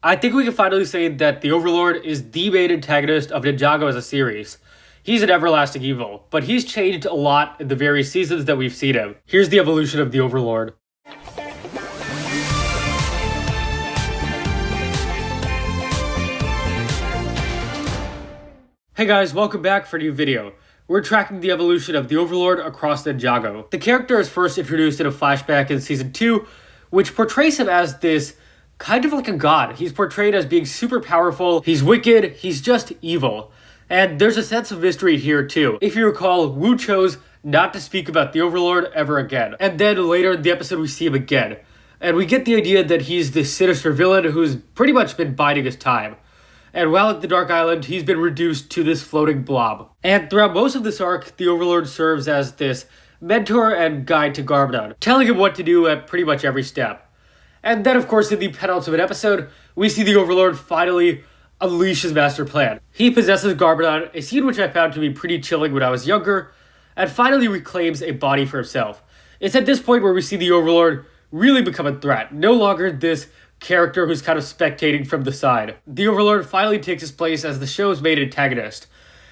I think we can finally say that the Overlord is the main antagonist of Ninjago as a series. He's an everlasting evil, but he's changed a lot in the various seasons that we've seen him. Here's the evolution of the Overlord. Hey guys, welcome back for a new video. We're tracking the evolution of the Overlord across Ninjago. The character is first introduced in a flashback in Season 2, which portrays him as this kind of like a god. He's portrayed as being super powerful, he's wicked, he's just evil. And there's a sense of mystery here too. If you recall, Wu chose not to speak about the Overlord ever again. And then later in the episode we see him again. And we get the idea that he's this sinister villain who's pretty much been biding his time. And while at the Dark Island, he's been reduced to this floating blob. And throughout most of this arc, the Overlord serves as this mentor and guide to Garmadon, telling him what to do at pretty much every step. And then, of course, in the penultimate episode, we see the Overlord finally unleash his master plan. He possesses Garmadon, a scene which I found to be pretty chilling when I was younger, and finally reclaims a body for himself. It's at this point where we see the Overlord really become a threat, no longer this character who's kind of spectating from the side. The Overlord finally takes his place as the show's main antagonist,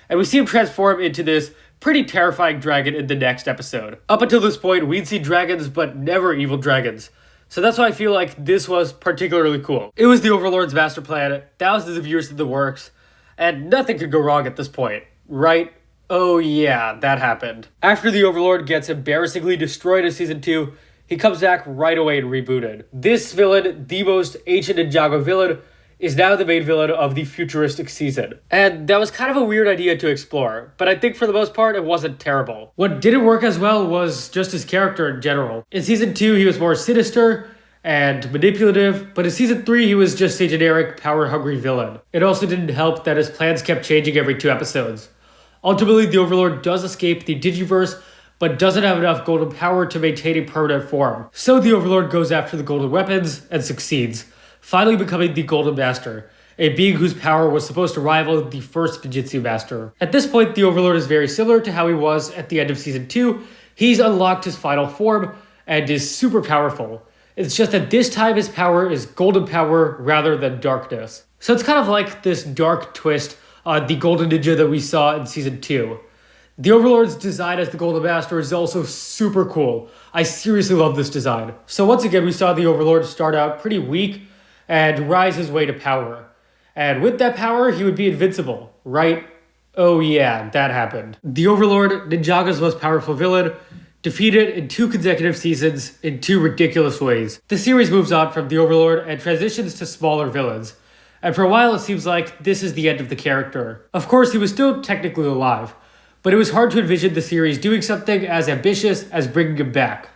and we see him transform into this pretty terrifying dragon in the next episode. Up until this point, we'd see dragons, but never evil dragons. So that's why I feel like this was particularly cool. It was the Overlord's master plan, thousands of years in the works, and nothing could go wrong at this point, right? Oh yeah, that happened. After the Overlord gets embarrassingly destroyed in Season 2, he comes back right away and rebooted. This villain, the most ancient Ninjago villain, is now the main villain of the futuristic season. And that was kind of a weird idea to explore, but I think for the most part it wasn't terrible. What didn't work as well was just his character in general. In Season 2 he was more sinister and manipulative, but in Season 3 he was just a generic power-hungry villain. It also didn't help that his plans kept changing every 2 episodes. Ultimately, the Overlord does escape the Digiverse, but doesn't have enough golden power to maintain a permanent form. So the Overlord goes after the golden weapons and succeeds, finally becoming the Golden Master, a being whose power was supposed to rival the first Bijutsu Master. At this point, the Overlord is very similar to how he was at the end of Season 2. He's unlocked his final form and is super powerful. It's just that this time his power is golden power rather than darkness. So it's kind of like this dark twist on the Golden Ninja that we saw in Season 2. The Overlord's design as the Golden Master is also super cool. I seriously love this design. So once again, we saw the Overlord start out pretty weak and rise his way to power. And with that power, he would be invincible, right? Oh yeah, that happened. The Overlord, Ninjago's most powerful villain, defeated in 2 consecutive seasons in 2 ridiculous ways. The series moves on from the Overlord and transitions to smaller villains. And for a while, it seems like this is the end of the character. Of course, he was still technically alive, but it was hard to envision the series doing something as ambitious as bringing him back.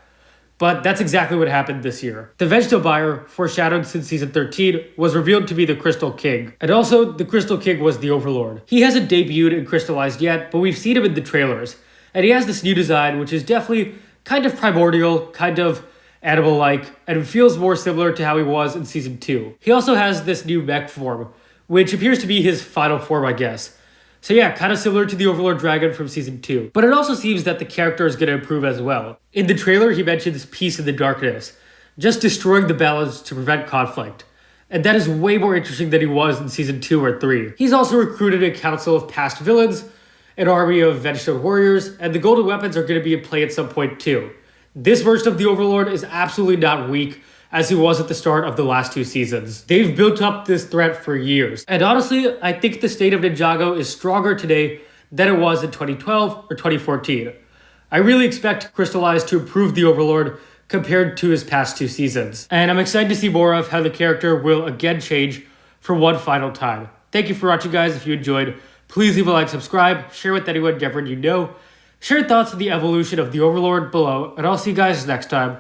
But that's exactly what happened this year. The vegetable buyer, foreshadowed since Season 13, was revealed to be the Crystal King. And also, the Crystal King was the Overlord. He hasn't debuted in Crystalized yet, but we've seen him in the trailers. And he has this new design, which is definitely kind of primordial, kind of animal-like, and it feels more similar to how he was in Season 2. He also has this new mech form, which appears to be his final form, I guess. So yeah, kind of similar to the Overlord Dragon from Season 2. But it also seems that the character is going to improve as well. In the trailer, he mentions peace in the darkness, just destroying the balance to prevent conflict. And that is way more interesting than he was in Season 2 or 3. He's also recruited a council of past villains, an army of Vengestone warriors, and the golden weapons are going to be in play at some point too. This version of the Overlord is absolutely not weak, as he was at the start of the last 2 seasons. They've built up this threat for years. And honestly, I think the state of Ninjago is stronger today than it was in 2012 or 2014. I really expect Crystalized to improve the Overlord compared to his past 2 seasons. And I'm excited to see more of how the character will again change for one final time. Thank you for watching, guys. If you enjoyed, please leave a like, subscribe, share with anyone, everyone you know. Share your thoughts on the evolution of the Overlord below, and I'll see you guys next time.